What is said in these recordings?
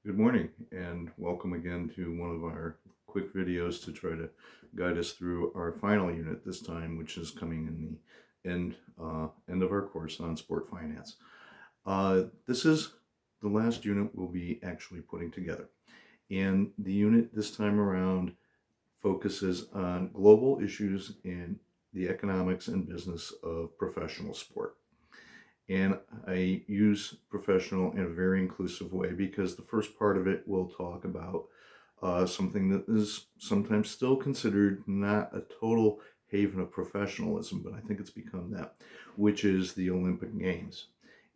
Good morning and welcome again to one of our quick videos to try to guide us through our final unit this time, which is coming in the end of our course on sport finance. This is the last unit we'll be actually putting together. And the unit this time around focuses on global issues in the economics and business of professional sport. And I use professional in a very inclusive way because the first part of it will talk about something that is sometimes still considered not a total haven of professionalism, but I think it's become that, which is the Olympic Games.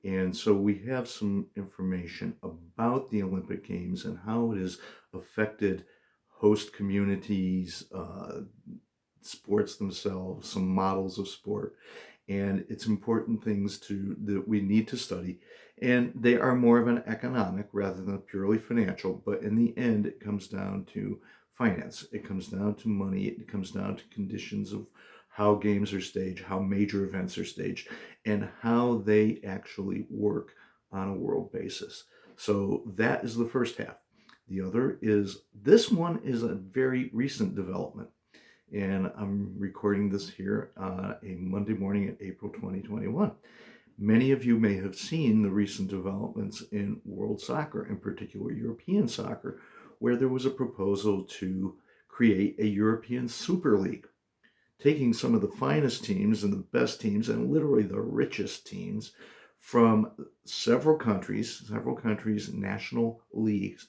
And so we have some information about the Olympic Games and how it has affected host communities, sports themselves, some models of sport, and it's important things that we need to study, and they are more of an economic rather than purely financial, but in the end it comes down to finance, it comes down to money, it comes down to conditions of how games are staged, how major events are staged, and how they actually work on a world basis. So that is the first half. The other is, this one is a very recent development, and I'm recording this here a Monday morning in April 2021. Many of you may have seen the recent developments in world soccer, in particular European soccer, where there was a proposal to create a European Super League, taking some of the finest teams and the best teams and literally the richest teams from several countries, national leagues,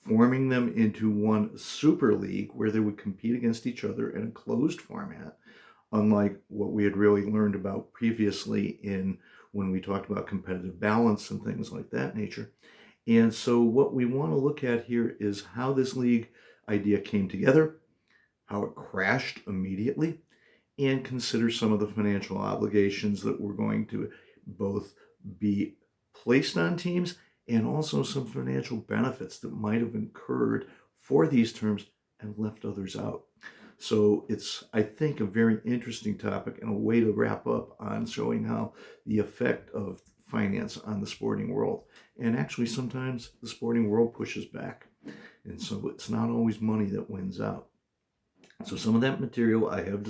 forming them into one super league where they would compete against each other in a closed format, unlike what we had really learned about previously when we talked about competitive balance and things like that nature. And so what we want to look at here is how this league idea came together, how it crashed immediately, and consider some of the financial obligations that were going to both be placed on teams and also some financial benefits that might have incurred for these terms and left others out. So it's, I think, a very interesting topic and a way to wrap up on showing how the effect of finance on the sporting world. And actually, sometimes the sporting world pushes back. And so it's not always money that wins out. So some of that material I have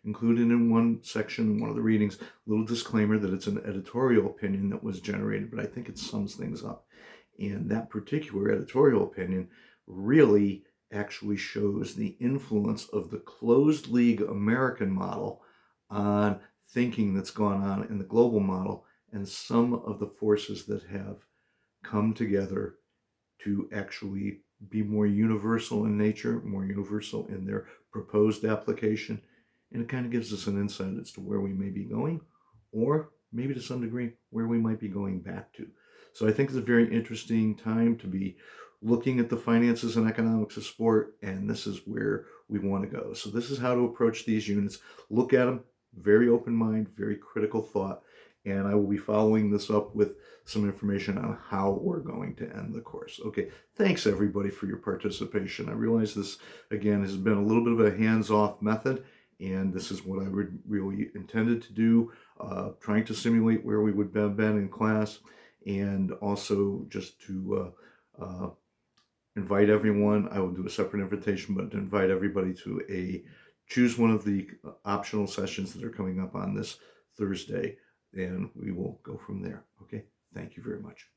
included in one section, one of the readings, a little disclaimer that it's an editorial opinion that was generated, but I think it sums things up. And that particular editorial opinion really actually shows the influence of the closed league American model on thinking that's gone on in the global model, and some of the forces that have come together to actually be more universal in nature, more universal in their proposed application. And it kind of gives us an insight as to where we may be going, or maybe to some degree where we might be going back to. So I think it's a very interesting time to be looking at the finances and economics of sport, and this is where we want to go. So this is how to approach these units. Look at them, very open mind, very critical thought, and I will be following this up with some information on how we're going to end the course. Okay, thanks everybody for your participation. I realize this, again, has been a little bit of a hands-off method, and this is what I would really intended to do, trying to simulate where we would have been in class, and also just to invite everyone. I will do a separate invitation, but to invite everybody to choose one of the optional sessions that are coming up on this Thursday, and we will go from there. Okay, thank you very much.